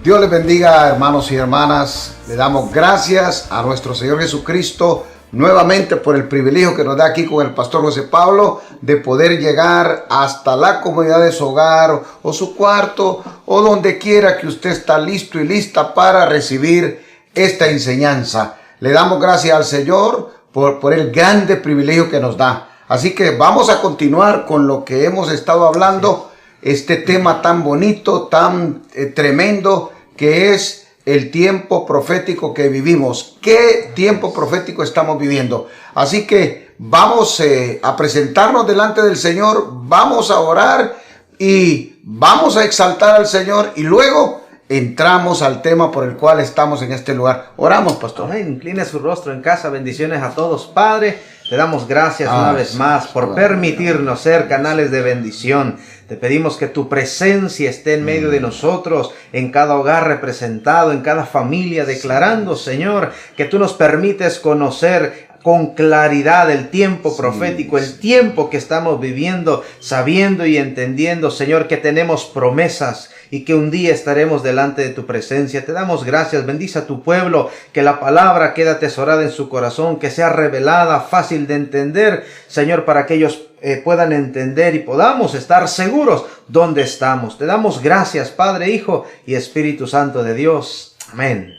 Dios les bendiga, hermanos y hermanas. Le damos gracias a nuestro Señor Jesucristo nuevamente por el privilegio que nos da aquí con el pastor José Pablo de poder llegar hasta la comodidad de su hogar o su cuarto o donde quiera que usted está listo y lista para recibir esta enseñanza. Le damos gracias al Señor por el grande privilegio que nos da. Así que vamos a continuar con lo que hemos estado hablando. Este tema tan bonito, tan tremendo, que es el tiempo profético que vivimos. ¿Qué tiempo profético estamos viviendo? Así que vamos a presentarnos delante del Señor, vamos a orar y vamos a exaltar al Señor y luego entramos al tema por el cual estamos en este lugar. Oramos, pastor. Amén. Incline su rostro en casa. Bendiciones a todos. Padre, te damos gracias una vez más por permitirnos ser canales de bendición. Te pedimos que tu presencia esté en medio de nosotros, en cada hogar representado, en cada familia, declarando, Señor, que tú nos permites conocer con claridad el tiempo profético, el tiempo que estamos viviendo, sabiendo y entendiendo, Señor, que tenemos promesas y que un día estaremos delante de tu presencia. Te damos gracias, bendice a tu pueblo, que la palabra quede atesorada en su corazón, que sea revelada, fácil de entender, Señor, para que ellos puedan entender y podamos estar seguros donde estamos. Te damos gracias, Padre, Hijo y Espíritu Santo de Dios. Amén.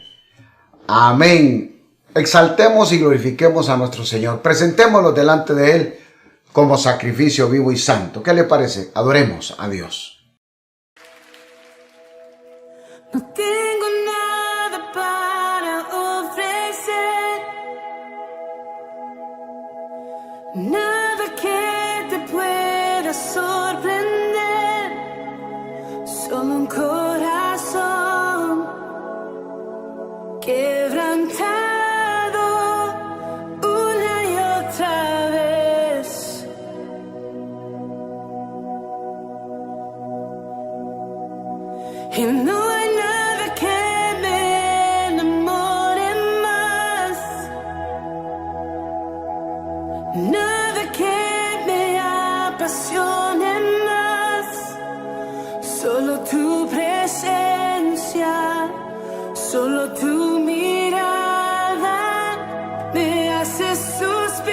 Amén. Exaltemos y glorifiquemos a nuestro Señor. Presentémoslo delante de Él como sacrificio vivo y santo. ¿Qué le parece? Adoremos a Dios. No tengo nada para ofrecer, nada que te pueda sorprender, solo un corazón quebrantado una y otra vez. Y no hay nada que me enamore más, nada que me apasione más, solo tu presencia, solo tu mirada me hace suspirar.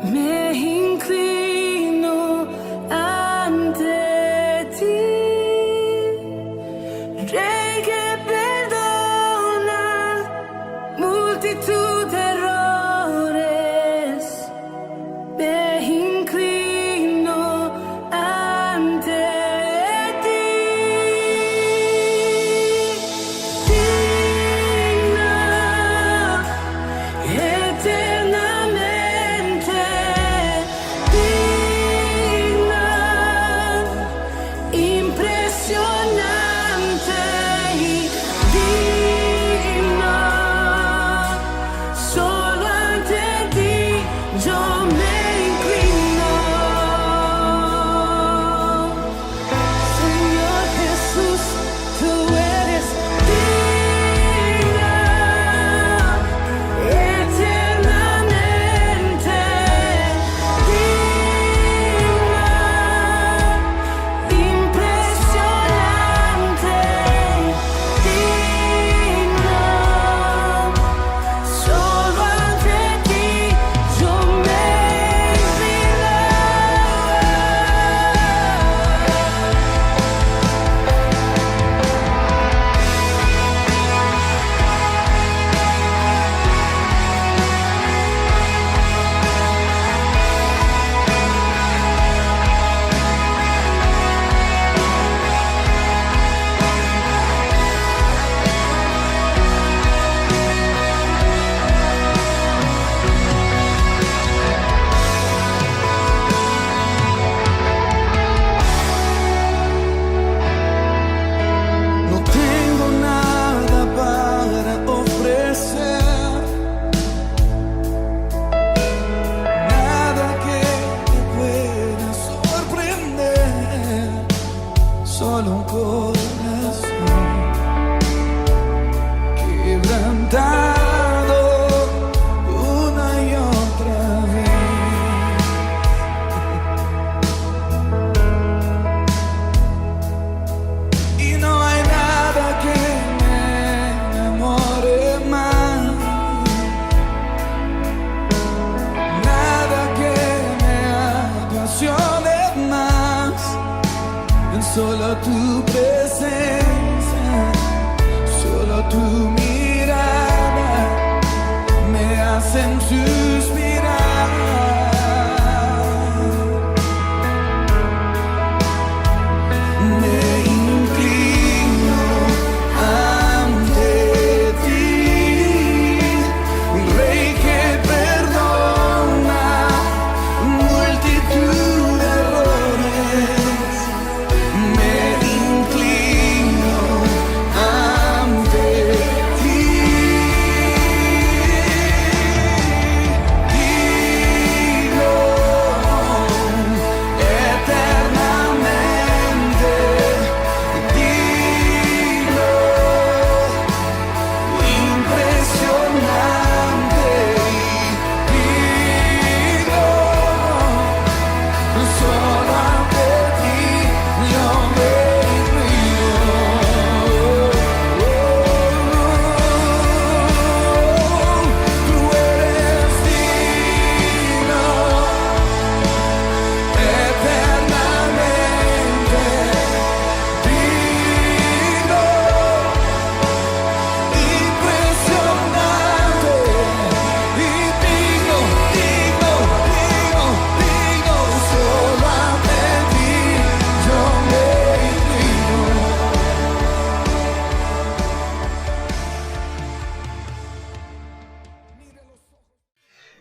Me inclino ante ti, Rey que perdona multitud de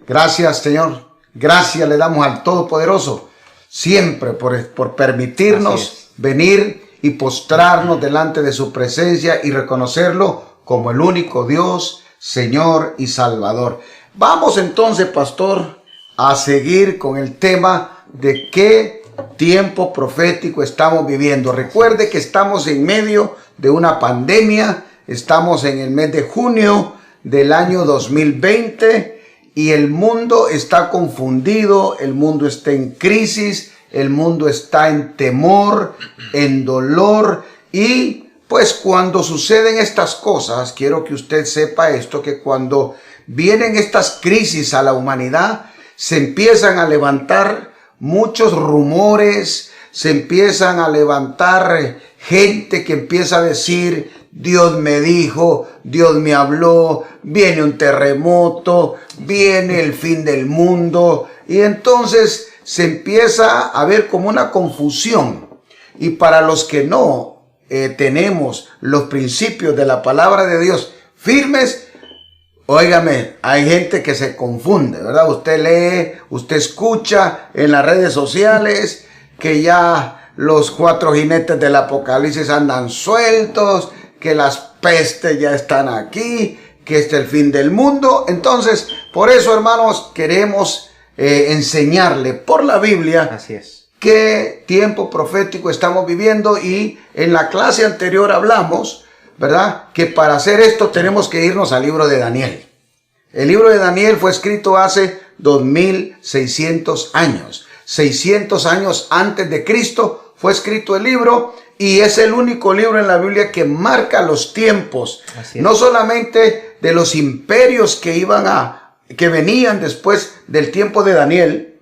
Gracias, Señor. Gracias le damos al Todopoderoso siempre por permitirnos venir y postrarnos delante de su presencia y reconocerlo como el único Dios, Señor y Salvador. Vamos entonces, pastor, a seguir con el tema de qué tiempo profético estamos viviendo. Recuerde que estamos en medio de una pandemia, estamos en el mes de junio del año 2020 y el mundo está confundido, el mundo está en crisis, el mundo está en temor, en dolor y pues cuando suceden estas cosas, quiero que usted sepa esto, que cuando vienen estas crisis a la humanidad, se empiezan a levantar muchos rumores, se empiezan a levantar gente que empieza a decir, Dios me dijo, Dios me habló, viene un terremoto, viene el fin del mundo, y entonces se empieza a ver como una confusión. Y para los que no tenemos los principios de la palabra de Dios firmes, óigame, hay gente que se confunde, ¿verdad? Usted lee, usted escucha en las redes sociales que ya los 4 jinetes del Apocalipsis andan sueltos, que las pestes ya están aquí, que este es el fin del mundo. Entonces, por eso, hermanos, queremos enseñarle por la Biblia. Así es. Qué tiempo profético estamos viviendo, y en la clase anterior hablamos, ¿verdad?, que para hacer esto tenemos que irnos al libro de Daniel. El libro de Daniel fue escrito hace 2600 años. 600 años antes de Cristo fue escrito el libro, y es el único libro en la Biblia que marca los tiempos, no solamente de los imperios que venían después del tiempo de Daniel,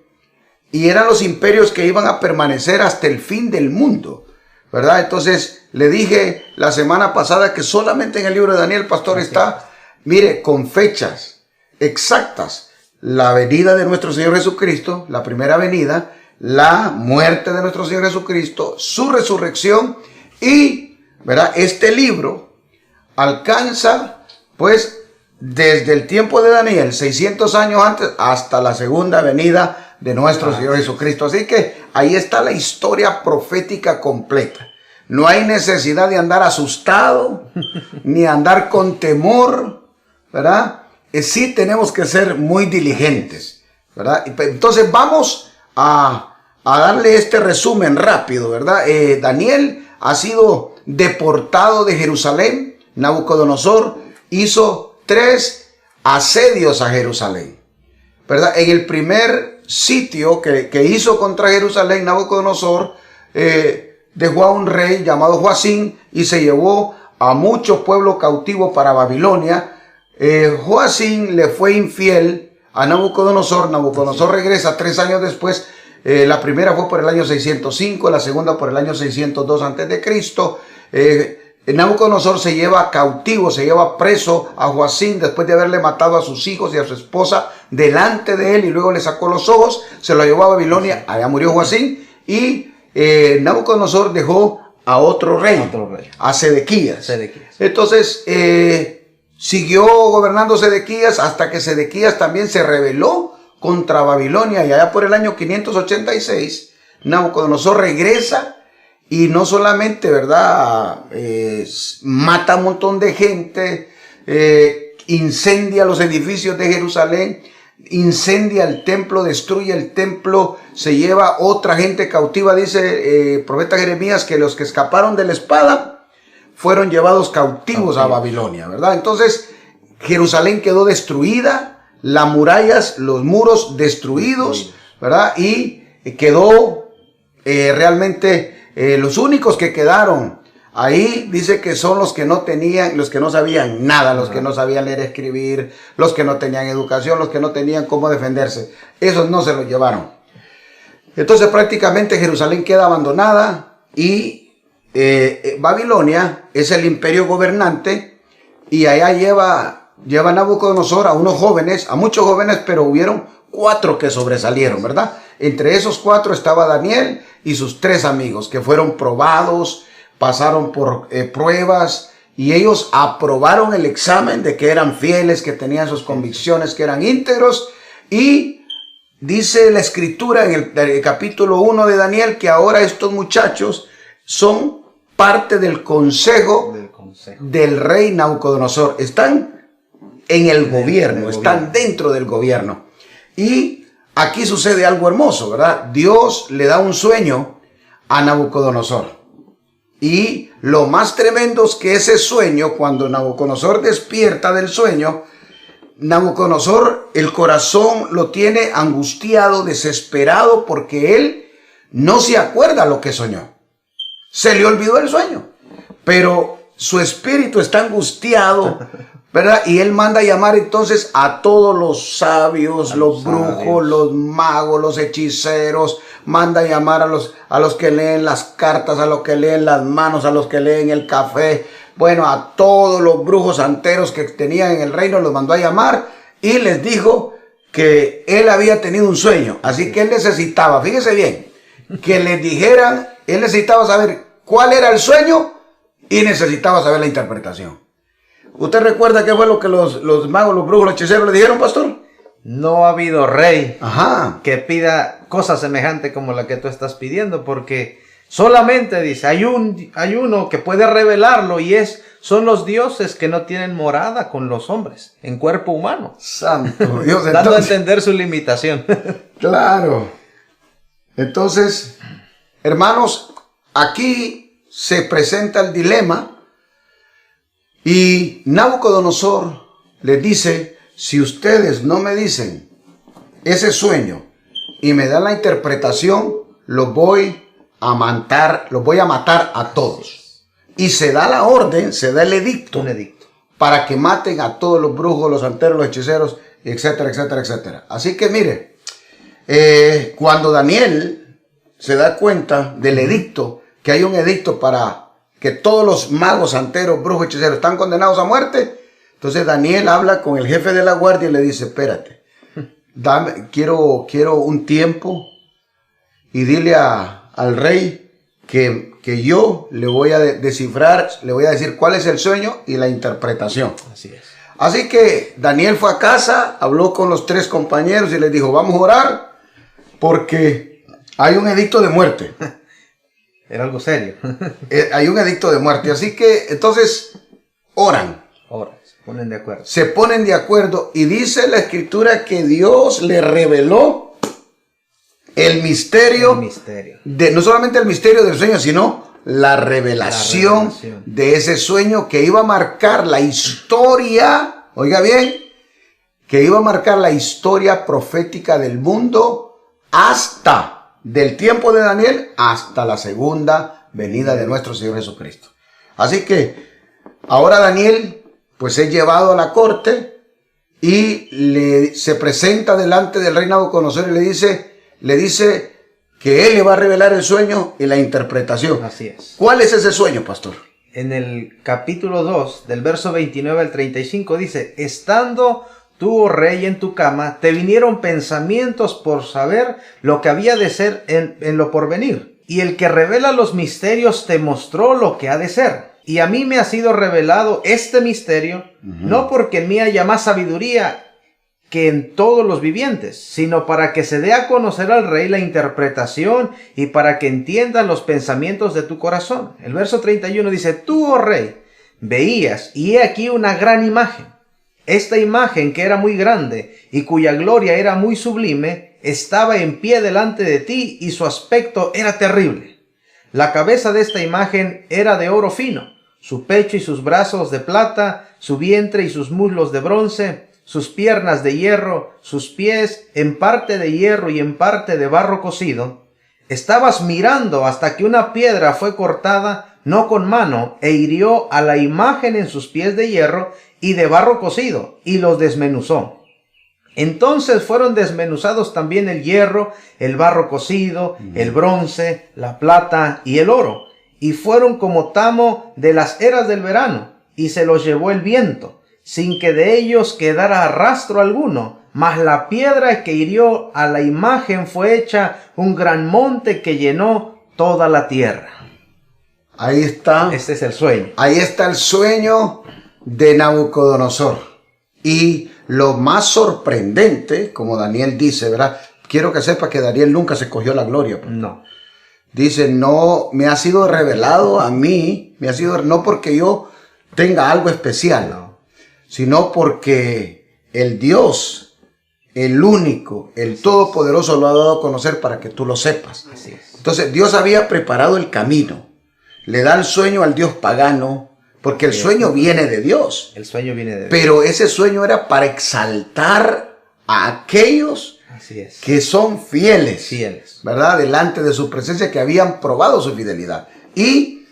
y eran los imperios que iban a permanecer hasta el fin del mundo, ¿verdad? Entonces, le dije la semana pasada que solamente en el libro de Daniel, pastor, está, mire, con fechas exactas, la venida de nuestro Señor Jesucristo, la primera venida, la muerte de nuestro Señor Jesucristo, su resurrección, y, ¿verdad?, este libro alcanza, pues, desde el tiempo de Daniel, 600 años antes, hasta la segunda venida de nuestro Señor Jesucristo. Así que ahí está la historia profética completa. No hay necesidad de andar asustado, ni andar con temor, ¿verdad? Sí tenemos que ser muy diligentes, ¿verdad? Entonces vamos a darle este resumen rápido, ¿verdad? Daniel ha sido deportado de Jerusalén. Nabucodonosor hizo 3 asedios a Jerusalén, ¿verdad? En el primer sitio que hizo contra Jerusalén, Nabucodonosor dejó a un rey llamado Joacim y se llevó a mucho pueblo cautivo para Babilonia. Joacim le fue infiel a Nabucodonosor. Nabucodonosor regresa 3 años después. La primera fue por el año 605, la segunda por el año 602 antes de Cristo. Nabucodonosor se lleva cautivo, se lleva preso a Joacim después de haberle matado a sus hijos y a su esposa delante de él, y luego le sacó los ojos, se lo llevó a Babilonia. Allá murió Joacim, y Nabucodonosor dejó a otro rey, a Sedequías. Entonces siguió gobernando Sedequías hasta que Sedequías también se rebeló contra Babilonia, y allá por el año 586 Nabucodonosor regresa. Y no solamente, ¿verdad?, mata a un montón de gente, incendia los edificios de Jerusalén, incendia el templo, destruye el templo, se lleva otra gente cautiva. Dice el profeta Jeremías que los que escaparon de la espada fueron llevados cautivos a Babilonia, ¿verdad? Entonces Jerusalén quedó destruida, las murallas, los muros destruidos, ¿verdad? Y quedó realmente... los únicos que quedaron ahí, dice que son los que no tenían, los que no sabían nada, los que no sabían leer, escribir, los que no tenían educación, los que no tenían cómo defenderse. Esos no se los llevaron. Entonces prácticamente Jerusalén queda abandonada, y Babilonia es el imperio gobernante, y allá lleva Nabucodonosor a unos jóvenes, a muchos jóvenes, pero hubieron 4 que sobresalieron, ¿verdad? Entre esos 4 estaba Daniel y sus 3 amigos, que fueron probados, pasaron por pruebas, y ellos aprobaron el examen de que eran fieles, que tenían sus convicciones, que eran íntegros, Y dice la escritura en el capítulo 1 de Daniel que ahora estos muchachos son parte del consejo del rey Nabucodonosor. Están en el gobierno, están dentro del gobierno. Y aquí sucede algo hermoso, ¿verdad? Dios le da un sueño a Nabucodonosor. Y lo más tremendo es que ese sueño, cuando Nabucodonosor despierta del sueño, Nabucodonosor, el corazón lo tiene angustiado, desesperado, porque él no se acuerda lo que soñó. Se le olvidó el sueño, pero su espíritu está angustiado, ¿verdad? Y él manda a llamar entonces a todos los sabios, los brujos, los magos, los hechiceros. Manda a llamar a los que leen las cartas, a los que leen las manos, a los que leen el café. Bueno, a todos los brujos santeros que tenían en el reino los mandó a llamar y les dijo que él había tenido un sueño. Así que él necesitaba, fíjese bien, que les dijeran, él necesitaba saber cuál era el sueño y necesitaba saber la interpretación. ¿Usted recuerda qué fue lo que los magos, los brujos, los hechiceros le dijeron, pastor? No ha habido rey Ajá. que pida cosas semejantes como la que tú estás pidiendo, porque solamente dice, hay uno que puede revelarlo y son los dioses que no tienen morada con los hombres en cuerpo humano. Santo Dios. Dando a entender su limitación. Claro. Entonces, hermanos, aquí se presenta el dilema y Nabucodonosor les dice: si ustedes no me dicen ese sueño y me dan la interpretación, los voy a matar a todos. Y se da la orden, se da el edicto, Un edicto. para que maten a todos los brujos, los santeros, los hechiceros, etcétera, etcétera, etcétera. Así que mire, cuando Daniel se da cuenta del edicto, que hay un edicto para que todos los magos, santeros, brujos, hechiceros están condenados a muerte, entonces Daniel habla con el jefe de la guardia y le dice: espérate, quiero un tiempo y dile al rey que yo le voy a descifrar, le voy a decir cuál es el sueño y la interpretación. Así es. Así que Daniel fue a casa, habló con los 3 compañeros y les dijo: vamos a orar porque hay un edicto de muerte. Era algo serio. Hay un edicto de muerte. Así que entonces oran. Ahora, se ponen de acuerdo. Se ponen de acuerdo y dice la escritura que Dios le reveló el misterio. No solamente el misterio del sueño, sino la revelación de ese sueño que iba a marcar la historia, oiga bien, que iba a marcar la historia profética del mundo hasta del tiempo de Daniel hasta la segunda venida de nuestro Señor Jesucristo. Así que ahora Daniel pues es llevado a la corte y se presenta delante del rey Nabucodonosor y le dice que él le va a revelar el sueño y la interpretación. Así es. ¿Cuál es ese sueño, pastor? En el capítulo 2, del verso 29 al 35, dice: estando tú, oh rey, en tu cama, te vinieron pensamientos por saber lo que había de ser en lo porvenir. Y el que revela los misterios te mostró lo que ha de ser. Y a mí me ha sido revelado este misterio, no porque en mí haya más sabiduría que en todos los vivientes, sino para que se dé a conocer al rey la interpretación y para que entiendan los pensamientos de tu corazón. El verso 31 dice: tú, oh rey, veías, y he aquí una gran imagen. Esta imagen, que era muy grande y cuya gloria era muy sublime, estaba en pie delante de ti y su aspecto era terrible. La cabeza de esta imagen era de oro fino, su pecho y sus brazos de plata, su vientre y sus muslos de bronce, sus piernas de hierro, sus pies en parte de hierro y en parte de barro cocido. Estabas mirando hasta que una piedra fue cortada, no con mano, e hirió a la imagen en sus pies de hierro y de barro cocido, y los desmenuzó. Entonces fueron desmenuzados también el hierro, el barro cocido, el bronce, la plata y el oro, y fueron como tamo de las eras del verano, y se los llevó el viento, sin que de ellos quedara rastro alguno, mas la piedra que hirió a la imagen fue hecha un gran monte que llenó toda la tierra. Ahí está. Este es el sueño. Ahí está el sueño de Nabucodonosor. Y lo más sorprendente, como Daniel dice, ¿verdad? Quiero que sepa que Daniel nunca se cogió la gloria. No. Dice, no, me ha sido revelado a mí, no porque yo tenga algo especial, No. sino porque el Dios, el único, el todopoderoso lo ha dado a conocer para que tú lo sepas. Así es. Entonces Dios había preparado el camino, le da el sueño al Dios pagano, porque el sueño viene de Dios. El sueño viene de Dios. Pero ese sueño era para exaltar a aquellos Así es. que son fieles, Fieles. ¿verdad? Delante de su presencia, que habían probado su fidelidad. Y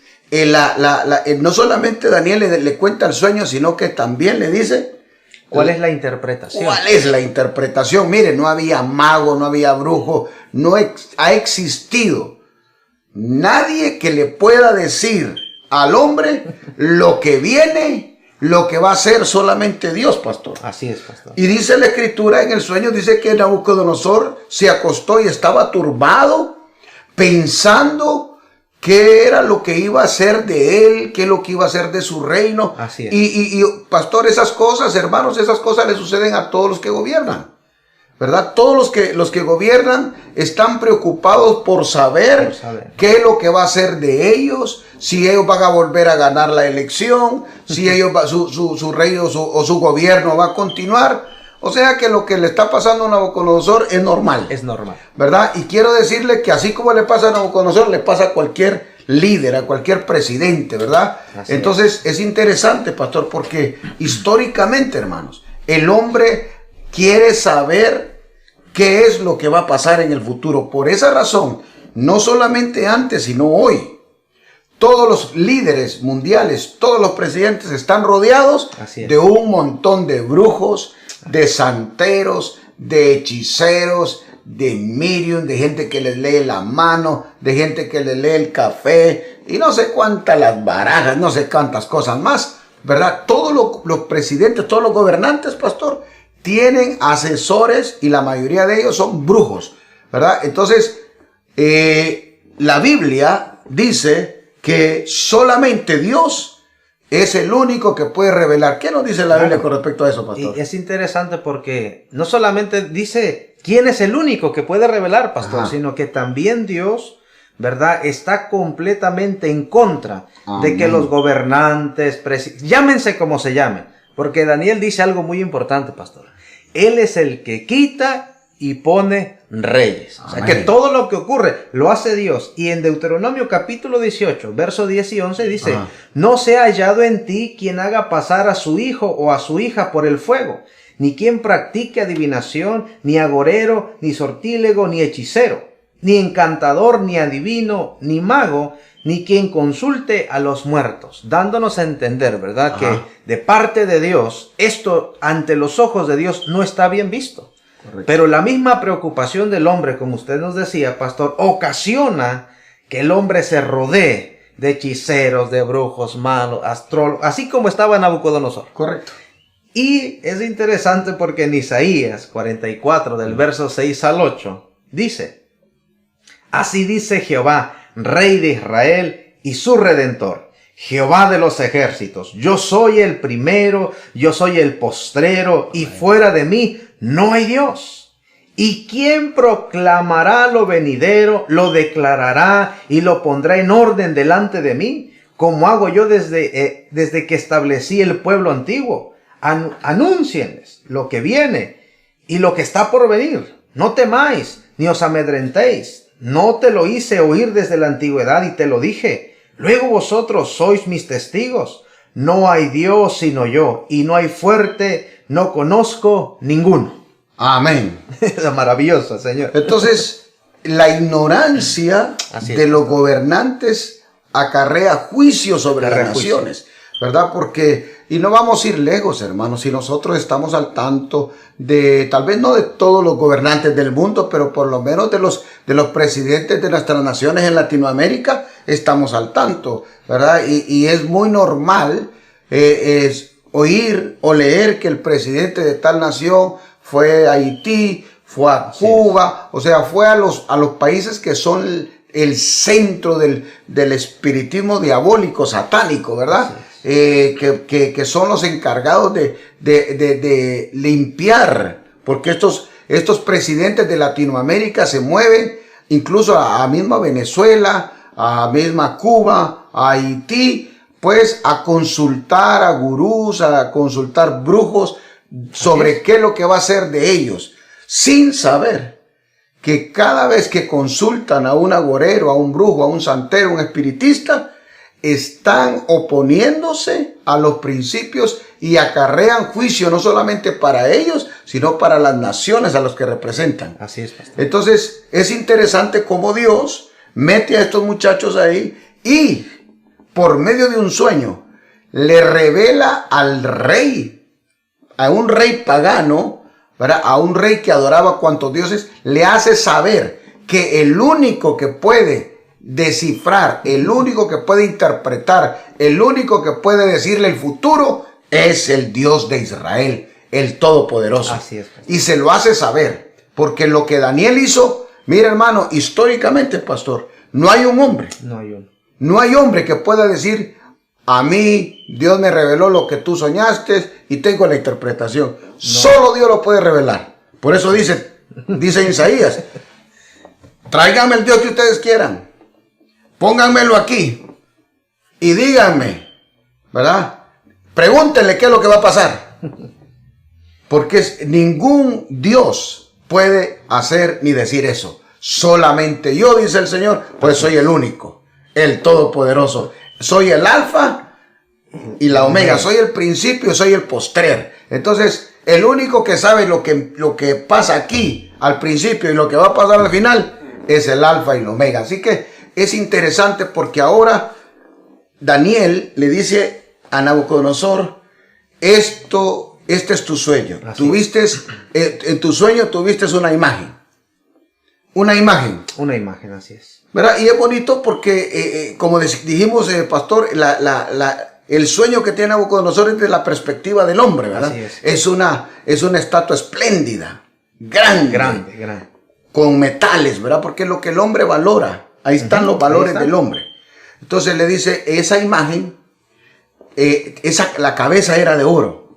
no solamente Daniel le cuenta el sueño, sino que también le dice ¿Cuál es la interpretación? ¿Cuál es la interpretación? Mire, no había mago, no había brujo, ha existido nadie que le pueda decir al hombre lo que viene, lo que va a hacer solamente Dios, pastor. Así es, pastor. Y dice la escritura en el sueño, dice que Nabucodonosor se acostó y estaba turbado, pensando qué era lo que iba a hacer de él, qué es lo que iba a hacer de su reino. Así es. Y pastor, esas cosas, hermanos, esas cosas le suceden a todos los que gobiernan. ¿Verdad? Todos los que gobiernan están preocupados por saber qué es lo que va a hacer de ellos, si ellos van a volver a ganar la elección, si ellos su rey o su gobierno va a continuar. O sea que lo que le está pasando a Nabucodonosor es normal. Es normal. ¿Verdad? Y quiero decirle que así como le pasa a Nabucodonosor, le pasa a cualquier líder, a cualquier presidente, ¿verdad? Así Entonces es interesante, pastor, porque históricamente, hermanos, el hombre quiere saber qué es lo que va a pasar en el futuro. Por esa razón, no solamente antes, sino hoy, todos los líderes mundiales, todos los presidentes están rodeados de un montón de brujos, de santeros, de hechiceros, de medium, de gente que les lee la mano, de gente que les lee el café, y no sé cuántas las barajas, no sé cuántas cosas más, ¿verdad? Todos los presidentes, todos los gobernantes, pastor, tienen asesores y la mayoría de ellos son brujos, ¿verdad? Entonces, la Biblia dice que solamente Dios es el único que puede revelar. ¿Qué nos dice la Biblia con respecto a eso, pastor? Y es interesante porque no solamente dice quién es el único que puede revelar, pastor, sino que también Dios, ¿verdad?, está completamente en contra de que los gobernantes, llámense como se llamen, porque Daniel dice algo muy importante, pastor. Él es el que quita y pone reyes. O sea, que todo lo que ocurre lo hace Dios. Y en Deuteronomio capítulo 18, verso 10 y 11 dice, no se ha hallado en ti quien haga pasar a su hijo o a su hija por el fuego, ni quien practique adivinación, ni agorero, ni sortílego, ni hechicero, ni encantador, ni adivino, ni mago, ni quien consulte a los muertos, dándonos a entender, ¿verdad?, que de parte de Dios, esto ante los ojos de Dios no está bien visto. Correcto. Pero la misma preocupación del hombre, como usted nos decía, pastor, ocasiona que el hombre se rodee de hechiceros, de brujos, malos, astrólogos, así como estaba Nabucodonosor. Correcto. Y es interesante porque en Isaías 44, del verso 6 al 8, dice, así dice Jehová, Rey de Israel y su Redentor, Jehová de los ejércitos, yo soy el primero, yo soy el postrero, y fuera de mí no hay Dios. ¿Y quién proclamará lo venidero, lo declarará y lo pondrá en orden delante de mí, como hago yo desde que establecí el pueblo antiguo? Anúncienles lo que viene y lo que está por venir. No temáis, ni os amedrentéis. No te lo hice oír desde la antigüedad y te lo dije. Luego vosotros sois mis testigos. No hay Dios sino yo, y no hay fuerte, no conozco ninguno. Amén. Es maravilloso, Señor. Entonces, la ignorancia de los gobernantes acarrea juicio sobre las naciones, ¿verdad? Porque, y no vamos a ir lejos, hermanos, si nosotros estamos al tanto de, tal vez no de todos los gobernantes del mundo, pero por lo menos de los presidentes de nuestras naciones en Latinoamérica, estamos al tanto, ¿verdad? Y es muy normal oír o leer que el presidente de tal nación fue a Haití, fue a Cuba, o sea, fue a los países que son el centro del espiritismo diabólico, satánico, ¿verdad? que son los encargados de limpiar, porque estos presidentes de Latinoamérica se mueven incluso a misma Venezuela, a misma Cuba, a Haití, pues a consultar a gurús, a consultar brujos sobre qué es lo que va a hacer de ellos, sin saber que cada vez que consultan a un agorero, a un brujo, a un santero, a un espiritista, están oponiéndose a los principios y acarrean juicio no solamente para ellos, sino para las naciones a los que representan. Así es, pastor. Entonces, es interesante cómo Dios mete a estos muchachos ahí y por medio de un sueño le revela al rey, a un rey pagano, ¿verdad? A un rey que adoraba cuantos dioses, le hace saber que el único que puede descifrar, el único que puede interpretar, el único que puede decirle el futuro es el Dios de Israel, el Todopoderoso. Así es. Y se lo hace saber, porque lo que Daniel hizo, mira hermano, históricamente, pastor, no hay un hombre. No hay hombre que pueda decir, a mí Dios me reveló lo que tú soñaste y tengo la interpretación. No. Solo Dios lo puede revelar. Por eso dice Isaías, tráiganme el Dios que ustedes quieran. Pónganmelo aquí y díganme, ¿verdad? Pregúntenle qué es lo que va a pasar. Porque ningún Dios puede hacer ni decir eso. Solamente yo, dice el Señor, pues soy el único, el Todopoderoso. Soy el Alfa y la Omega, soy el principio, soy el postrer. Entonces, el único que sabe lo que pasa aquí al principio y lo que va a pasar al final es el Alfa y la Omega. Así que es interesante porque ahora Daniel le dice a Nabucodonosor, este es tu sueño. En tu sueño tuviste una imagen. Una imagen. Una imagen, así es. ¿Verdad? Y es bonito porque, como dijimos, pastor, el sueño que tiene Nabucodonosor es de la perspectiva del hombre, ¿verdad? Así es. Es una estatua espléndida, grande. Con metales, ¿verdad? Porque es lo que el hombre valora. Ahí están los valores del hombre. Entonces le dice, esa imagen, la cabeza era de oro.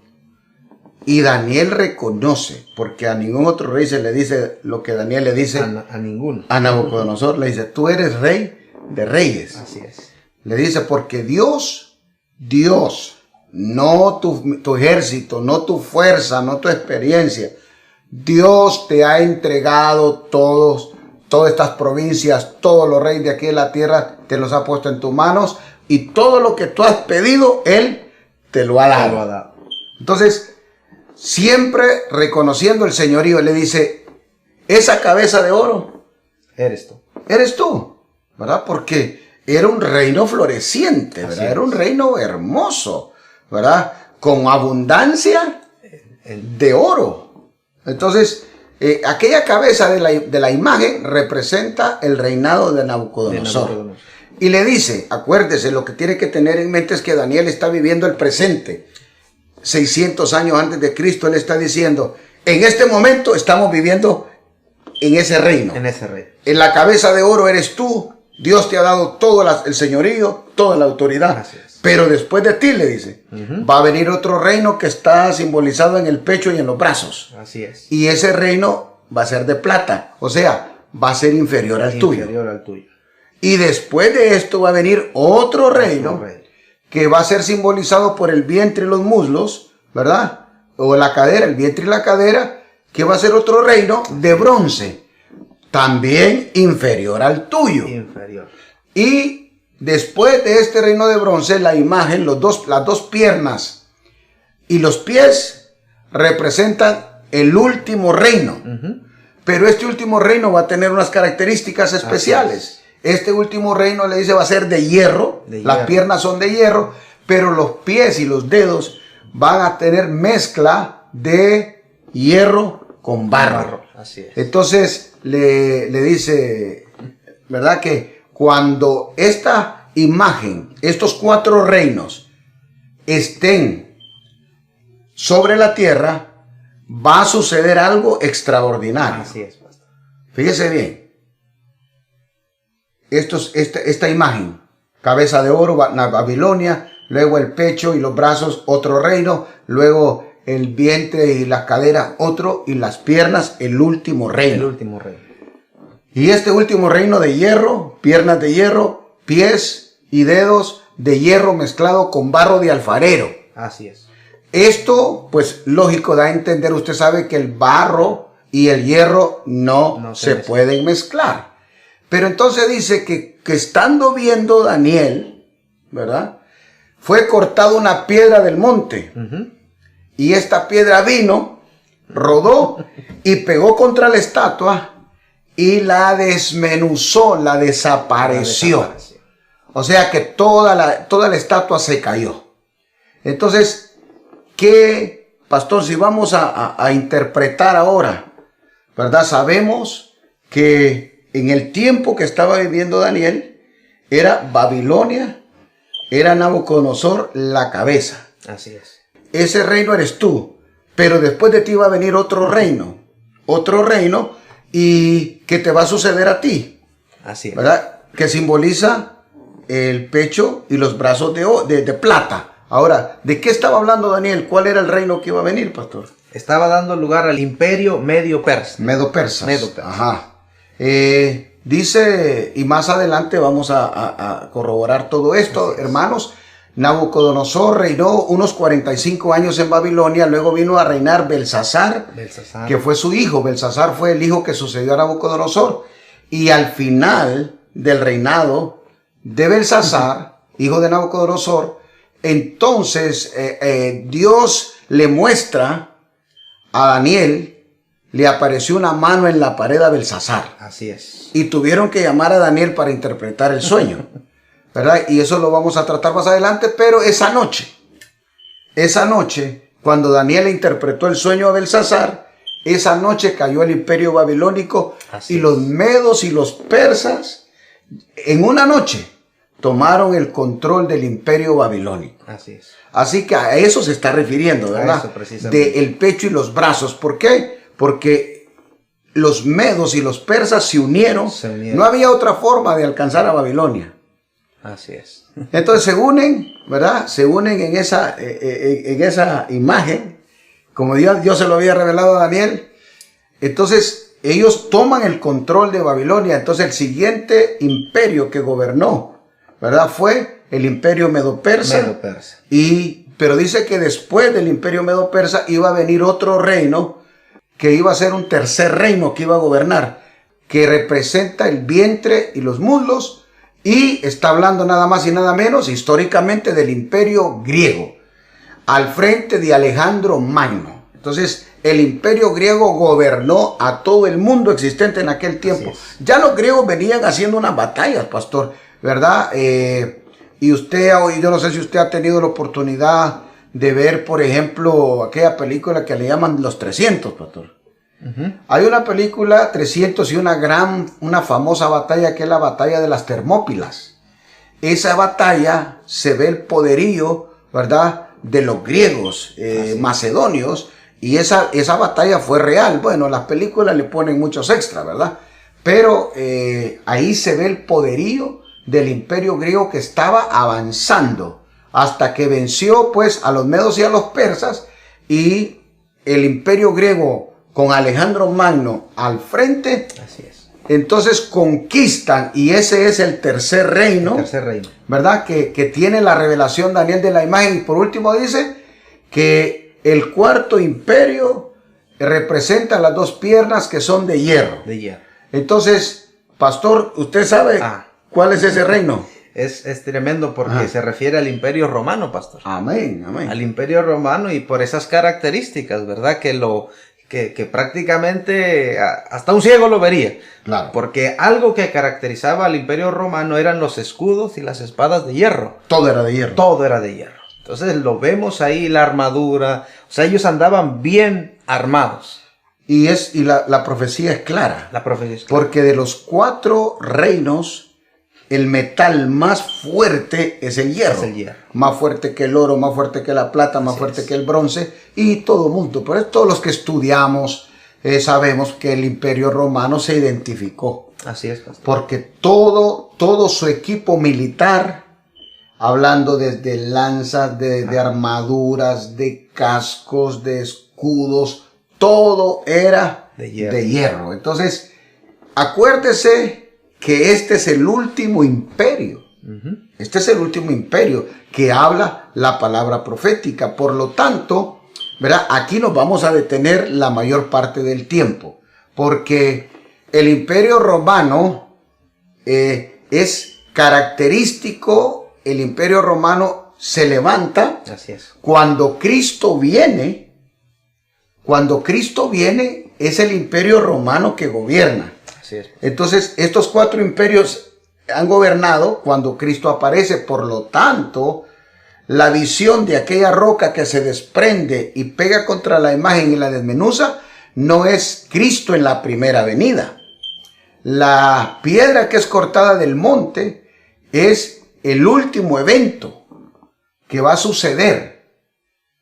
Y Daniel reconoce, porque a ningún otro rey se le dice lo que Daniel le dice a ninguno. A Nabucodonosor le dice, tú eres rey de reyes. Así es. Le dice, porque Dios, no tu ejército, no tu fuerza, no tu experiencia. Dios te ha entregado todas estas provincias, todos los reyes de aquí de la tierra, te los ha puesto en tus manos. Y todo lo que tú has pedido, Él te lo ha dado. Entonces, siempre reconociendo el señorío, le dice, esa cabeza de oro eres tú, ¿verdad? Porque era un reino floreciente, ¿verdad? Era un reino hermoso, ¿verdad? Con abundancia de oro. Entonces, aquella cabeza de la imagen representa el reinado de Nabucodonosor. Y le dice, acuérdese, lo que tiene que tener en mente es que Daniel está viviendo el presente. 600 años antes de Cristo, él está diciendo, en este momento estamos viviendo en ese reino. En la cabeza de oro eres tú, Dios te ha dado todo el señorío, toda la autoridad. Pero después de ti, le dice, va a venir otro reino que está simbolizado en el pecho y en los brazos. Así es. Y ese reino va a ser de plata, o sea, va a ser inferior al tuyo. Y después de esto va a venir otro reino que va a ser simbolizado por el vientre y los muslos, ¿verdad? O la cadera, el vientre y la cadera, que va a ser otro reino de bronce, también inferior al tuyo. Y después de este reino de bronce, la imagen, las dos piernas y los pies representan el último reino. Pero este último reino va a tener unas características especiales. Este último reino, le dice, va a ser de hierro. Las piernas son de hierro, pero los pies y los dedos van a tener mezcla de hierro con barro. Así es. Entonces le dice, ¿verdad? Que cuando esta imagen, estos 4 reinos estén sobre la tierra, va a suceder algo extraordinario. Así es, pastor. Fíjese bien. Esta imagen, cabeza de oro, Babilonia, luego el pecho y los brazos, otro reino, luego el vientre y las caderas, otro, y las piernas, el último reino. El último reino. Y este último reino de hierro, piernas de hierro, pies y dedos de hierro mezclado con barro de alfarero. Así es. Esto, pues lógico, da a entender, usted sabe que el barro y el hierro no se pueden mezclar. Pero entonces dice que estando viendo Daniel, ¿verdad? Fue cortada una piedra del monte. Y esta piedra vino, rodó y pegó contra la estatua y la desmenuzó, la desapareció. O sea que toda la estatua se cayó. Entonces, ¿qué, pastor? Si vamos a interpretar ahora, ¿verdad? Sabemos que en el tiempo que estaba viviendo Daniel, era Babilonia, era Nabucodonosor la cabeza. Así es. Ese reino eres tú, pero después de ti va a venir otro reino, y que te va a suceder a ti. Así es. ¿Verdad? Que simboliza el pecho y los brazos de plata. Ahora, ¿de qué estaba hablando Daniel? ¿Cuál era el reino que iba a venir, pastor? Estaba dando lugar al imperio medio-persa. Medo-persas. Medo-persas. Ajá. Dice, y más adelante vamos a corroborar todo esto, hermanos. Nabucodonosor reinó unos 45 años en Babilonia, luego vino a reinar Belsasar, que fue su hijo. Belsasar fue el hijo que sucedió a Nabucodonosor. Y al final del reinado de Belsasar, hijo de Nabucodonosor, entonces Dios le muestra a Daniel, le apareció una mano en la pared a Belsasar. Así es. Y tuvieron que llamar a Daniel para interpretar el sueño, ¿verdad? Y eso lo vamos a tratar más adelante, pero esa noche, cuando Daniel interpretó el sueño a Belsasar, esa noche cayó el imperio babilónico. Así y es. los medos y los persas, en una noche, tomaron el control del imperio babilónico. Así es. Así que a eso se está refiriendo, ¿verdad? A eso precisamente. Del pecho y los brazos. ¿Por qué? Porque los medos y los persas se unieron. No había otra forma de alcanzar a Babilonia. Así es. Entonces se unen, ¿verdad? Se unen en esa imagen, como Dios se lo había revelado a Daniel. Entonces ellos toman el control de Babilonia. Entonces el siguiente imperio que gobernó, ¿verdad? Fue el imperio medo-persa. Pero dice que después del imperio medo-persa iba a venir otro reino, que iba a ser un tercer reino que iba a gobernar, que representa el vientre y los muslos, y está hablando nada más y nada menos históricamente del imperio griego, al frente de Alejandro Magno. Entonces el imperio griego gobernó a todo el mundo existente en aquel tiempo. Ya los griegos venían haciendo unas batallas, pastor, ¿verdad? Y usted, yo no sé si usted ha tenido la oportunidad de ver, por ejemplo, aquella película que le llaman Los 300, pastor. Hay una película 300 y una famosa batalla, que es la batalla de las Termópilas. Esa batalla se ve el poderío, ¿verdad?, de los griegos macedonios, y esa batalla fue real. Bueno, las películas le ponen muchos extras, ¿verdad? Pero ahí se ve el poderío del imperio griego que estaba avanzando hasta que venció pues a los medos y a los persas, y el imperio griego con Alejandro Magno al frente. Así es. Entonces conquistan, y ese es el tercer reino, ¿verdad? Que tiene la revelación Daniel de la imagen. Y por último dice que el cuarto imperio representa las dos piernas que son de hierro. Entonces, pastor, ¿usted sabe cuál es ese reino? Es tremendo porque se refiere al imperio romano, pastor. Amén, amén. Al imperio romano, y por esas características, ¿verdad? Que prácticamente hasta un ciego lo vería. Claro. Porque algo que caracterizaba al imperio romano eran los escudos y las espadas de hierro. Todo era de hierro. Todo era de hierro. Entonces lo vemos ahí, la armadura. O sea, ellos andaban bien armados. Y la profecía es clara. La profecía es clara. Porque de los 4 reinos, el metal más fuerte es el hierro. Es el hierro. Más fuerte que el oro, más fuerte que la plata, más fuerte que el bronce, y todo mundo. Por eso todos los que estudiamos sabemos que el imperio romano se identificó. Así es, pastor. Porque todo su equipo militar hablando desde lanzas, de armaduras, de cascos, de escudos, todo era de hierro. Entonces, acuérdese que este es el último imperio. Este es el último imperio que habla la palabra profética. Por lo tanto, ¿verdad? Aquí nos vamos a detener la mayor parte del tiempo, porque el imperio romano es característico. El imperio romano se levanta cuando Cristo viene. Cuando Cristo viene es el imperio romano que gobierna. Así es. Entonces estos 4 imperios han gobernado cuando Cristo aparece. Por lo tanto, la visión de aquella roca que se desprende y pega contra la imagen y la desmenuza no es Cristo en la primera venida. La piedra que es cortada del monte es el último evento que va a suceder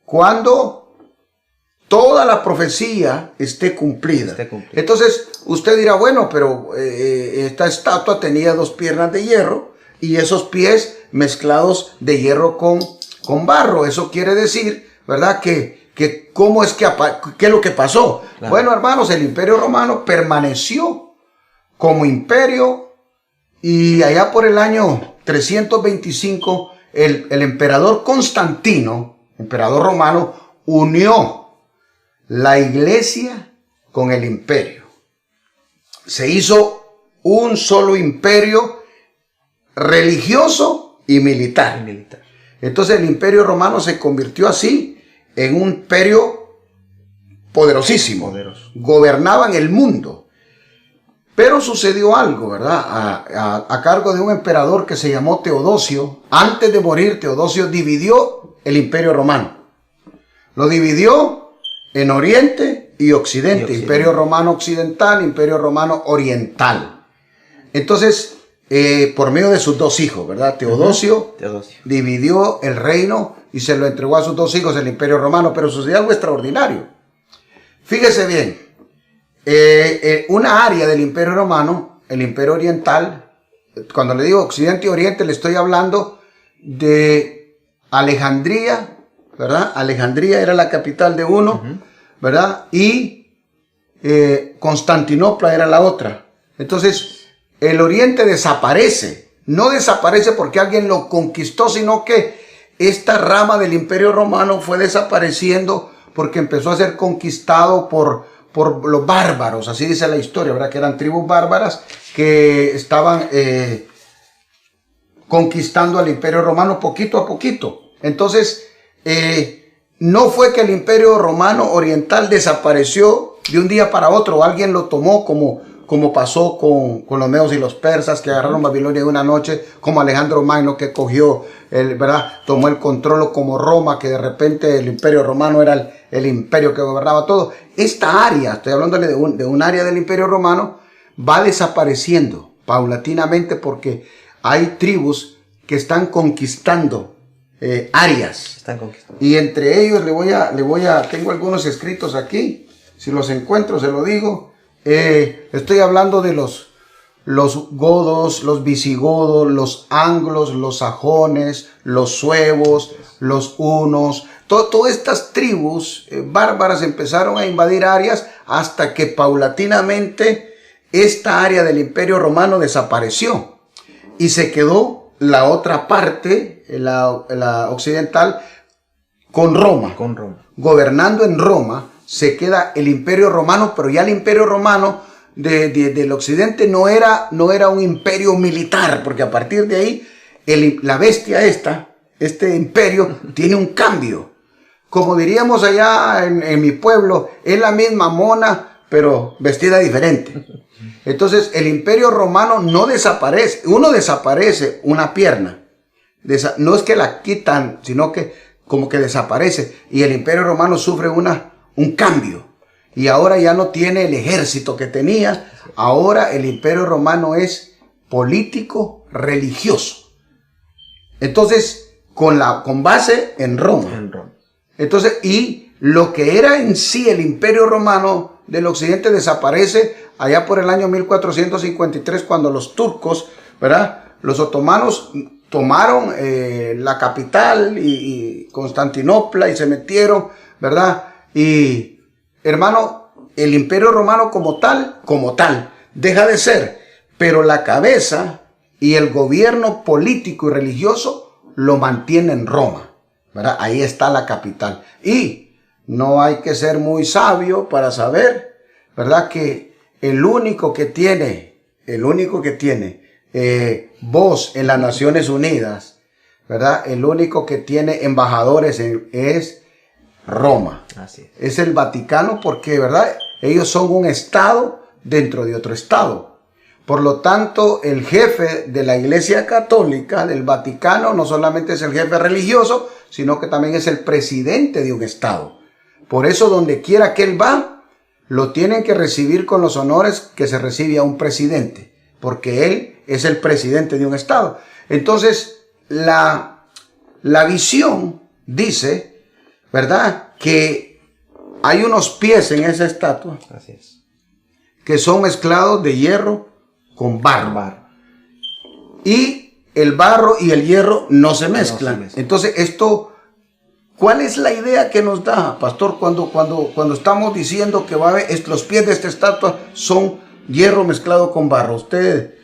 cuando toda la profecía esté cumplida. Entonces usted dirá, bueno, pero esta estatua tenía 2 piernas de hierro y esos pies mezclados de hierro con barro. Eso quiere decir, ¿verdad? Que ¿cómo es qué es lo que pasó? Claro. Bueno, hermanos, el imperio romano permaneció como imperio, y allá por el año 325 el emperador Constantino, emperador romano, unió la iglesia con el imperio. Se hizo un solo imperio religioso y militar. Entonces el imperio romano se convirtió así en un imperio poderosísimo. Gobernaban el mundo. Pero sucedió algo, ¿verdad? A cargo de un emperador que se llamó Teodosio. Antes de morir, Teodosio dividió el imperio romano. Lo dividió en Oriente y Occidente. Imperio romano occidental, imperio romano oriental. Entonces, por medio de sus 2 hijos, ¿verdad? Teodosio dividió el reino y se lo entregó a sus 2 hijos, el imperio romano. Pero sucedió algo extraordinario. Fíjese bien. Una área del imperio romano, el imperio oriental, cuando le digo occidente y oriente, le estoy hablando de Alejandría, ¿verdad? Alejandría era la capital de uno, ¿verdad? Y Constantinopla era la otra. Entonces, el oriente desaparece. No desaparece porque alguien lo conquistó, sino que esta rama del imperio romano fue desapareciendo porque empezó a ser conquistado por los bárbaros, así dice la historia, ¿verdad? Que eran tribus bárbaras que estaban conquistando al imperio romano poquito a poquito. Entonces, no fue que el imperio romano oriental desapareció de un día para otro, alguien lo tomó como pasó con los medos y los persas, que agarraron Babilonia de una noche, como Alejandro Magno, que cogió, ¿verdad? Tomó el control, o como Roma, que de repente el imperio romano era el imperio que gobernaba todo. Esta área, estoy hablándole de un área del imperio romano, va desapareciendo paulatinamente porque hay tribus que están conquistando áreas. Y entre ellos tengo algunos escritos aquí, si los encuentro se lo digo. Estoy hablando de los godos, los visigodos, los anglos, los sajones, los suevos, los hunos. Todas estas tribus bárbaras empezaron a invadir áreas hasta que paulatinamente esta área del imperio romano desapareció y se quedó la otra parte, la occidental, con Roma. Gobernando en Roma se queda el imperio romano, pero ya el imperio romano del occidente no era un imperio militar, porque a partir de ahí la bestia este imperio tiene un cambio. Como diríamos allá en mi pueblo, es la misma mona, pero vestida diferente. Entonces el imperio romano no desaparece. Uno desaparece una pierna. No es que la quitan, sino que como que desaparece. Y el imperio romano sufre un cambio. Y ahora ya no tiene el ejército que tenía. Ahora el imperio romano es político, religioso. Entonces, con base en Roma. Entonces, y lo que era en sí el imperio romano del occidente desaparece allá por el año 1453, cuando los turcos, ¿verdad? Los otomanos tomaron la capital y Constantinopla y se metieron, ¿verdad? Y hermano, el Imperio Romano como tal, deja de ser, pero la cabeza y el gobierno político y religioso lo mantiene en Roma, ¿verdad? Ahí está la capital. Y no hay que ser muy sabio para saber, ¿verdad? Que el único que tiene voz en las Naciones Unidas, ¿verdad? El único que tiene embajadores es Roma. Así es el Vaticano, porque, ¿verdad? Ellos son un estado dentro de otro estado. Por lo tanto, el jefe de la Iglesia Católica del Vaticano no solamente es el jefe religioso, sino que también es el presidente de un estado. Por eso, donde quiera que él va, lo tienen que recibir con los honores que se recibe a un presidente, porque él es el presidente de un estado. Entonces, la visión dice, ¿verdad?, que hay unos pies en esa estatua. Así es. Que son mezclados de hierro con barro. Y el barro y el hierro no se mezclan. Entonces, esto, ¿cuál es la idea que nos da, pastor, cuando estamos diciendo que va a haber, los pies de esta estatua son hierro mezclado con barro? ¿Usted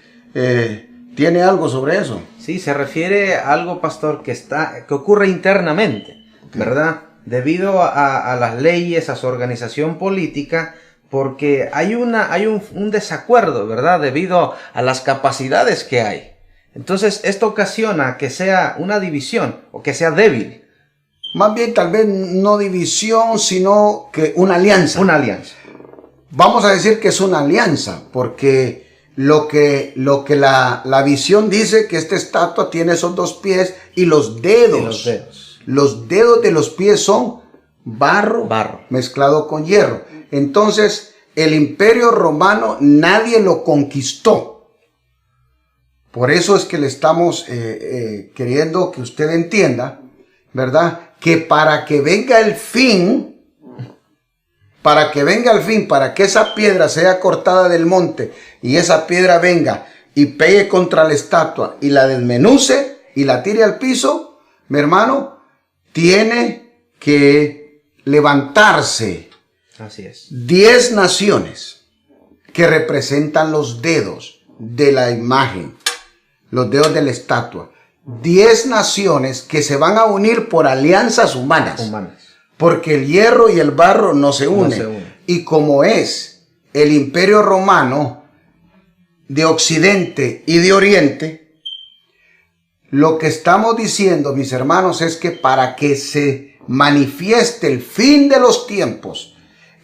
tiene algo sobre eso? Sí, se refiere a algo, pastor, que ocurre internamente, ¿verdad? Debido a las leyes, a su organización política, porque hay un desacuerdo, ¿verdad? Debido a las capacidades que hay. Entonces, esto ocasiona que sea una división o que sea débil. Más bien, tal vez no división, sino que una alianza. Una alianza. Vamos a decir que es una alianza, porque lo que la visión dice que esta estatua tiene esos dos pies y los dedos. Los dedos de los pies son barro mezclado con hierro. Entonces, el Imperio Romano nadie lo conquistó. Por eso es que le estamos queriendo que usted entienda, ¿verdad?, que para que venga el fin, para que esa piedra sea cortada del monte y esa piedra venga y pegue contra la estatua y la desmenuce y la tire al piso, mi hermano, tiene que levantarse. Así es. 10 naciones que representan los dedos de la imagen, los dedos de la estatua. 10 naciones que se van a unir por alianzas humanas. Porque el hierro y el barro no se unen. Y como es el Imperio Romano de Occidente y de Oriente, lo que estamos diciendo, mis hermanos, es que para que se manifieste el fin de los tiempos,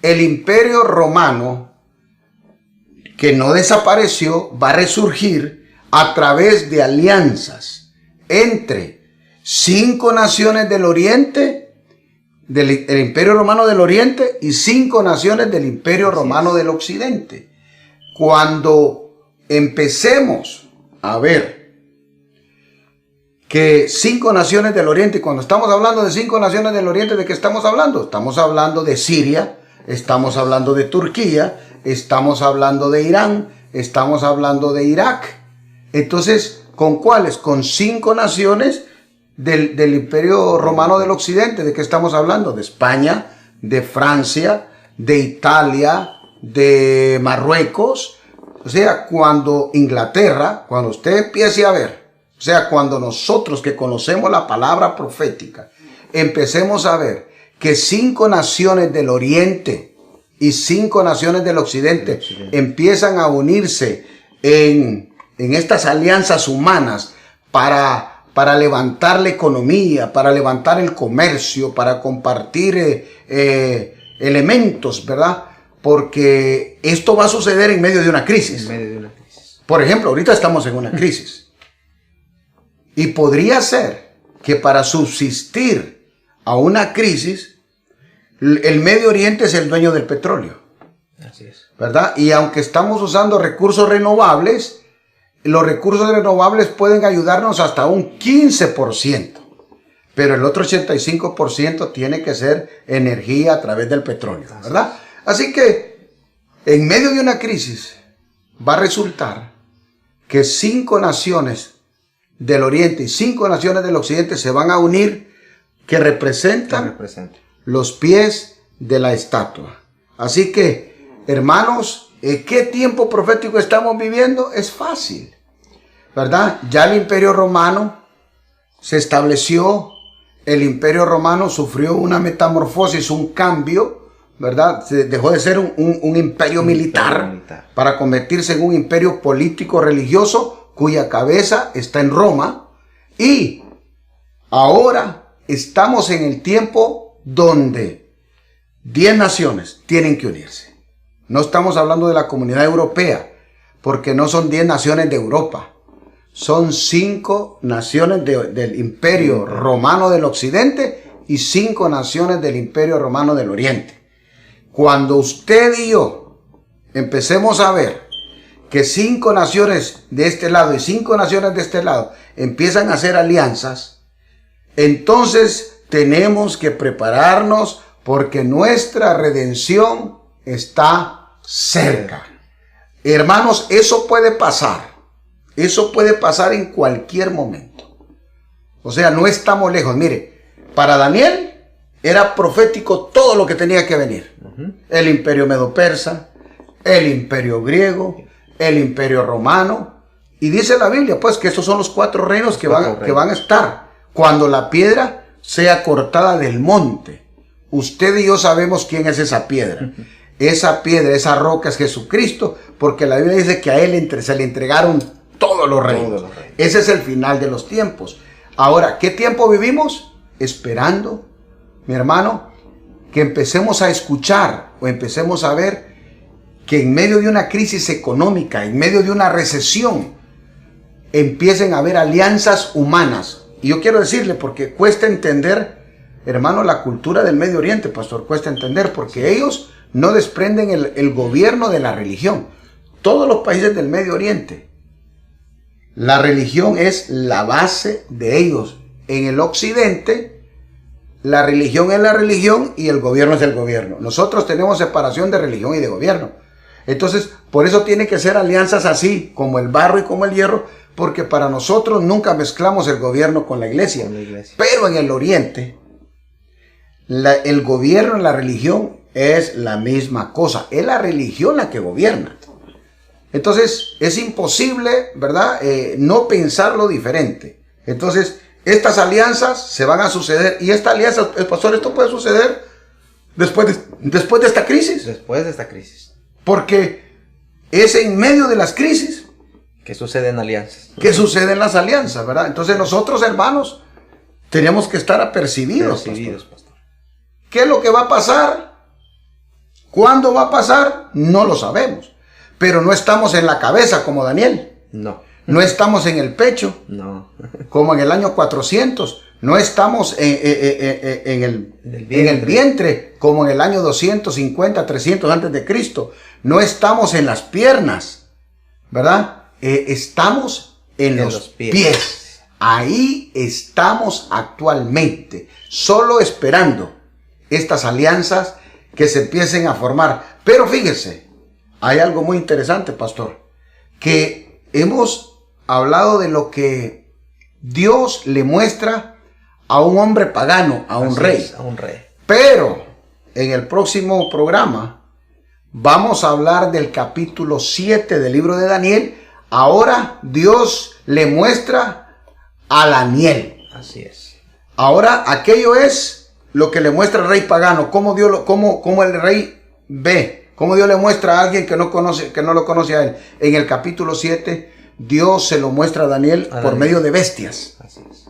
el Imperio Romano, que no desapareció, va a resurgir a través de alianzas entre 5 naciones del Oriente, el Imperio Romano del Oriente, y 5 naciones del Imperio Romano del Occidente. Cuando empecemos a ver que 5 naciones del Oriente, y cuando estamos hablando de 5 naciones del Oriente, ¿de qué estamos hablando? Estamos hablando de Siria, estamos hablando de Turquía, estamos hablando de Irán, estamos hablando de Irak. Entonces, ¿con cuáles? Con 5 naciones del Imperio Romano del Occidente. ¿De qué estamos hablando? De España, de Francia, de Italia, de Marruecos. O sea, cuando Inglaterra, cuando usted empiece a ver, o sea, cuando nosotros que conocemos la palabra profética, empecemos a ver que 5 naciones del Oriente y 5 naciones del Occidente empiezan a unirse en estas alianzas humanas para levantar la economía, para levantar el comercio, para compartir elementos, ¿verdad? Porque esto va a suceder en medio de una crisis. Por ejemplo, ahorita estamos en una crisis. Y podría ser que para subsistir a una crisis, el Medio Oriente es el dueño del petróleo. Así es. ¿Verdad? Y aunque estamos usando recursos renovables, los recursos renovables pueden ayudarnos hasta un 15%. Pero el otro 85% tiene que ser energía a través del petróleo, ¿verdad? Así que en medio de una crisis va a resultar que 5 naciones del oriente y 5 naciones del occidente se van a unir, que representan los pies de la estatua. Así que, hermanos, ¿qué tiempo profético estamos viviendo? Es fácil, ¿verdad? Ya el Imperio Romano se estableció, el Imperio Romano sufrió una metamorfosis, un cambio, ¿verdad? Se dejó de ser un imperio militar para convertirse en un imperio político religioso cuya cabeza está en Roma. Y ahora estamos en el tiempo donde 10 naciones tienen que unirse. No estamos hablando de la Comunidad Europea, porque no son 10 naciones de Europa. Son 5 naciones del Imperio Romano del Occidente y 5 naciones del Imperio Romano del Oriente. Cuando usted y yo empecemos a ver que 5 naciones de este lado y 5 naciones de este lado empiezan a hacer alianzas, entonces tenemos que prepararnos porque nuestra redención está cerca. Hermanos, eso puede pasar. Eso puede pasar en cualquier momento. O sea, no estamos lejos. Mire, para Daniel era profético todo lo que tenía que venir. El imperio medo-persa, el imperio griego, el imperio romano. Y dice la Biblia, pues, que estos son los 4 reinos que van a estar cuando la piedra sea cortada del monte. Usted y yo sabemos quién es esa piedra. Esa piedra, esa roca es Jesucristo, porque la Biblia dice que a él se le entregaron todos los reinos. Ese es el final de los tiempos. Ahora, ¿qué tiempo vivimos? Esperando, mi hermano, que empecemos a escuchar o empecemos a ver que en medio de una crisis económica, en medio de una recesión, empiecen a haber alianzas humanas. Y yo quiero decirle, porque cuesta entender, hermano, la cultura del Medio Oriente, pastor, cuesta entender, porque ellos no desprenden el gobierno de la religión. Todos los países del Medio Oriente, la religión es la base de ellos. En el occidente, la religión es la religión y el gobierno es el gobierno. Nosotros tenemos separación de religión y de gobierno. Entonces, por eso tiene que ser alianzas así, como el barro y como el hierro, porque para nosotros nunca mezclamos el gobierno con la iglesia. Pero en el oriente, el gobierno y la religión es la misma cosa. Es la religión la que gobierna. Entonces, es imposible, ¿verdad? No pensarlo diferente. Entonces, estas alianzas se van a suceder. Y esta alianza, pastor, esto puede suceder después de esta crisis. Después de esta crisis. Porque es en medio de las crisis que suceden alianzas. Que suceden las alianzas, ¿verdad? Entonces, nosotros, hermanos, tenemos que estar apercibidos, pastor. ¿Qué es lo que va a pasar? ¿Cuándo va a pasar? No lo sabemos. Pero no estamos en la cabeza como Daniel. No. No estamos en el pecho. No. Como en el año 400. No estamos en el vientre como en el año 250, 300 antes de Cristo. No estamos en las piernas, ¿verdad? Estamos en los pies. Ahí estamos actualmente, solo esperando estas alianzas que se empiecen a formar. Pero fíjese, hay algo muy interesante, pastor, que hemos hablado de lo que Dios le muestra a un hombre pagano, a un rey. Pero en el próximo programa vamos a hablar del capítulo 7 del libro de Daniel. Ahora Dios le muestra a Daniel. Así es. Ahora aquello es lo que le muestra el rey pagano, cómo el rey ve, cómo Dios le muestra a alguien que no lo conoce a él. En el capítulo 7 Dios se lo muestra a Daniel por medio de bestias. Así es.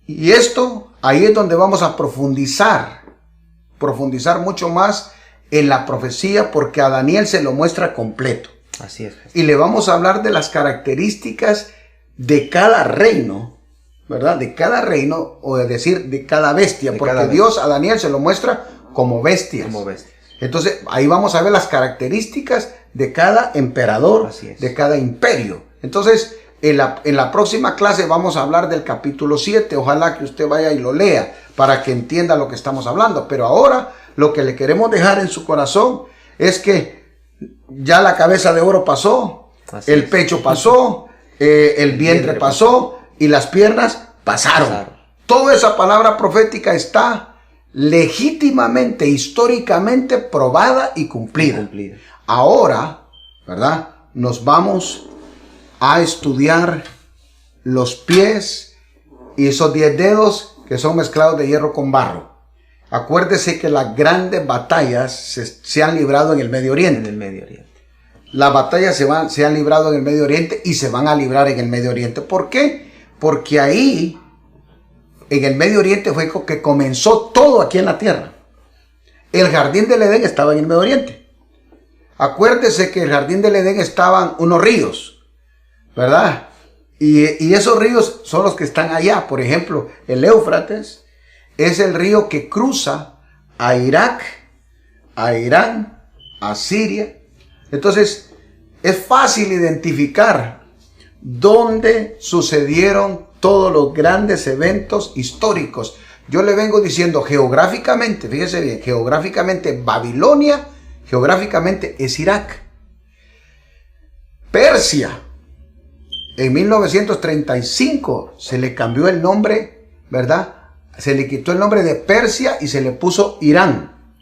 Y esto, ahí es donde vamos a profundizar mucho más en la profecía, porque a Daniel se lo muestra completo. Así es. Y le vamos a hablar de las características de cada reino, ¿verdad? De cada reino, o de decir, de cada bestia, porque Dios a Daniel se lo muestra como bestias. Entonces, ahí vamos a ver las características de cada emperador, de cada imperio. Entonces, en la próxima clase vamos a hablar del capítulo 7. Ojalá que usted vaya y lo lea para que entienda lo que estamos hablando. Pero ahora lo que le queremos dejar en su corazón es que ya la cabeza de oro pasó, el pecho pasó, el vientre pasó, y las piernas pasaron. Toda esa palabra profética está legítimamente, históricamente probada y cumplida. Ahora, ¿verdad? Nos vamos a estudiar los pies y esos 10 dedos que son mezclados de hierro con barro. Acuérdese que las grandes batallas se han librado en el Medio Oriente. En el Medio Oriente. Las batallas se han librado en el Medio Oriente y se van a librar en el Medio Oriente. ¿Por qué? Porque ahí, en el Medio Oriente, fue que comenzó todo aquí en la tierra. El jardín del Edén estaba en el Medio Oriente. Acuérdese que en el jardín del Edén estaban unos ríos, ¿verdad? Y esos ríos son los que están allá. Por ejemplo, el Éufrates es el río que cruza a Irak, a Irán, a Siria. Entonces, es fácil identificar dónde sucedieron todos los grandes eventos históricos. Yo le vengo diciendo geográficamente, fíjese bien, geográficamente Babilonia, geográficamente es Irak. Persia, en 1935 se le cambió el nombre, ¿verdad? Se le quitó el nombre de Persia y se le puso Irán.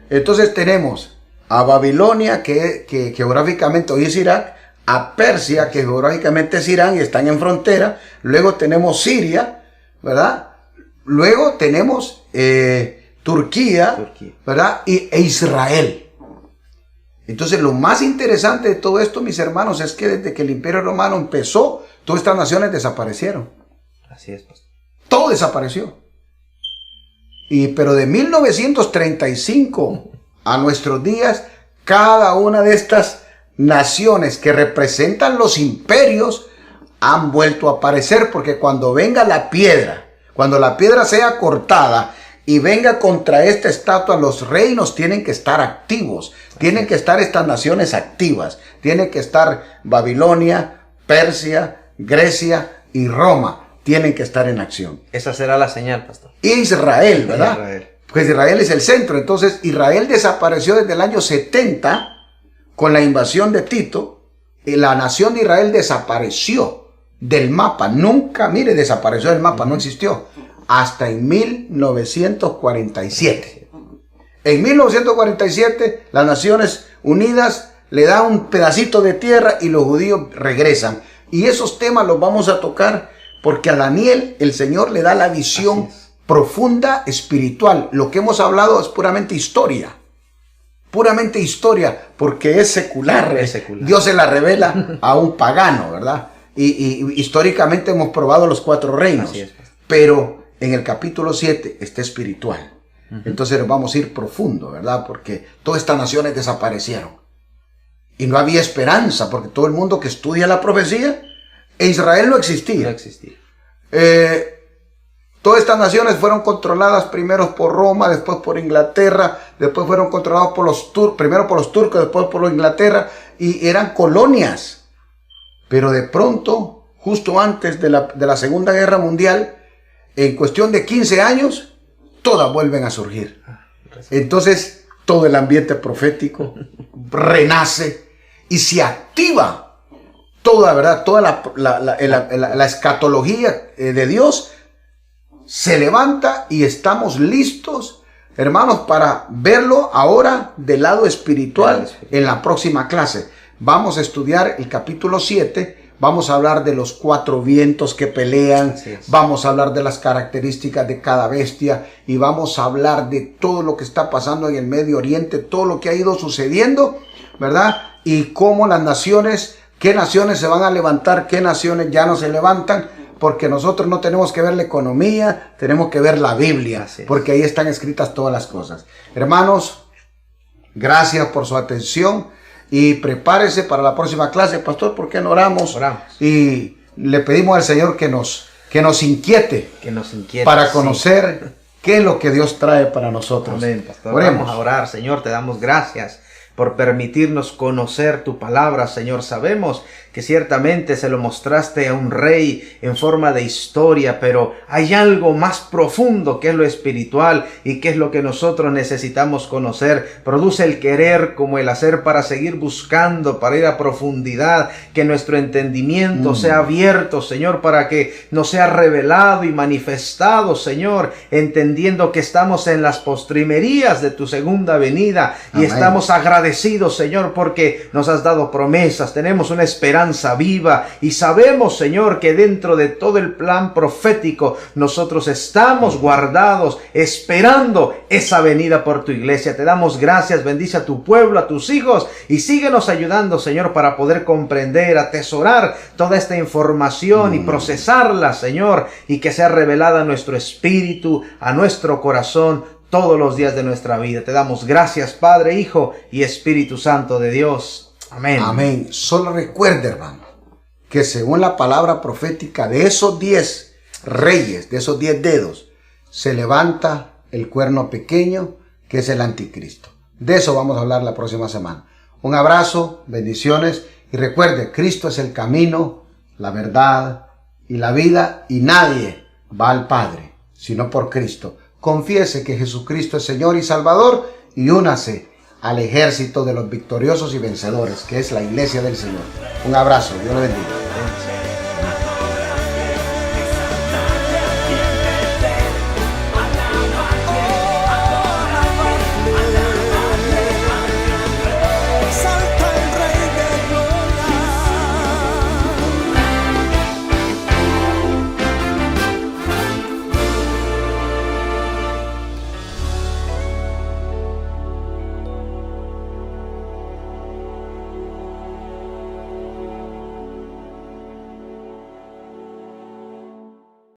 Entonces tenemos a Babilonia, que geográficamente hoy es Irak, a Persia, que geográficamente es Irán y están en frontera. Luego tenemos Siria, ¿verdad? Luego tenemos Turquía, ¿verdad? E Israel. Entonces lo más interesante de todo esto, mis hermanos, es que desde que el Imperio Romano empezó, todas estas naciones desaparecieron. Así es, pastor. Todo desapareció. Pero de 1935 a nuestros días, cada una de estas naciones que representan los imperios han vuelto a aparecer, porque cuando venga la piedra, cuando la piedra sea cortada y venga contra esta estatua, los reinos tienen que estar activos, tienen que estar estas naciones activas, tienen que estar Babilonia, Persia, Grecia y Roma, tienen que estar en acción. Esa será la señal, pastor. Israel, ¿verdad? Israel. Pues Israel es el centro. Entonces Israel desapareció desde el año 70 con la invasión de Tito. Y la nación de Israel desapareció del mapa. Nunca, mire, desapareció del mapa, no existió. Hasta en 1947. En 1947 las Naciones Unidas le dan un pedacito de tierra y los judíos regresan. Y esos temas los vamos a tocar porque a Daniel el Señor le da la visión profunda espiritual. Lo que hemos hablado es puramente historia, porque es secular. Dios se la revela a un pagano, ¿verdad? Y históricamente hemos probado los 4 reinos, pero en el capítulo 7 está espiritual. Entonces vamos a ir profundo, ¿verdad? Porque todas estas naciones desaparecieron y no había esperanza, porque todo el mundo que estudia la profecía, Israel no existía. No existía. Todas estas naciones fueron controladas primero por Roma, después por Inglaterra, después fueron controlados por los turcos, primero por los turcos, después por los Inglaterra, y eran colonias. Pero de pronto, justo antes de la Segunda Guerra Mundial, en cuestión de 15 años, todas vuelven a surgir. Entonces, todo el ambiente profético renace y se activa toda, ¿verdad? Toda la escatología de Dios se levanta y estamos listos, hermanos, para verlo ahora del lado espiritual en la próxima clase. Vamos a estudiar el capítulo 7, vamos a hablar de los 4 vientos que pelean, vamos a hablar de las características de cada bestia y vamos a hablar de todo lo que está pasando en el Medio Oriente, todo lo que ha ido sucediendo, ¿verdad? Y cómo las naciones, qué naciones se van a levantar, qué naciones ya no se levantan, porque nosotros no tenemos que ver la economía, tenemos que ver la Biblia, porque ahí están escritas todas las cosas. Hermanos, gracias por su atención y prepárese para la próxima clase. Pastor, ¿por qué no oramos? Y le pedimos al Señor que nos inquiete, para conocer qué es lo que Dios trae para nosotros. Amén, pastor. Oremos. Vamos a orar. Señor, te damos gracias por permitirnos conocer tu palabra, Señor. Sabemos que ciertamente se lo mostraste a un rey en forma de historia, pero hay algo más profundo que es lo espiritual y que es lo que nosotros necesitamos conocer. Produce el querer como el hacer para seguir buscando, para ir a profundidad, que nuestro entendimiento sea abierto, Señor, para que nos sea revelado y manifestado, Señor, entendiendo que estamos en las postrimerías de tu segunda venida. Y estamos agradecidos, Señor, porque nos has dado promesas, tenemos una esperanza viva y sabemos, Señor, que dentro de todo el plan profético nosotros estamos guardados esperando esa venida por tu iglesia. Te damos gracias, bendice a tu pueblo, a tus hijos y síguenos ayudando, Señor, para poder comprender, atesorar toda esta información y procesarla, Señor, y que sea revelada a nuestro espíritu, a nuestro corazón, todos los días de nuestra vida. Te damos gracias, Padre, Hijo y Espíritu Santo de Dios. Amén. Amén. Solo recuerde, hermano, que según la palabra profética de esos 10 reyes, de esos 10 dedos, se levanta el cuerno pequeño, que es el anticristo. De eso vamos a hablar la próxima semana. Un abrazo, bendiciones, y recuerde, Cristo es el camino, la verdad y la vida, y nadie va al Padre sino por Cristo. Confiese que Jesucristo es Señor y Salvador y únase al ejército de los victoriosos y vencedores, que es la iglesia del Señor. Un abrazo, Dios le bendiga.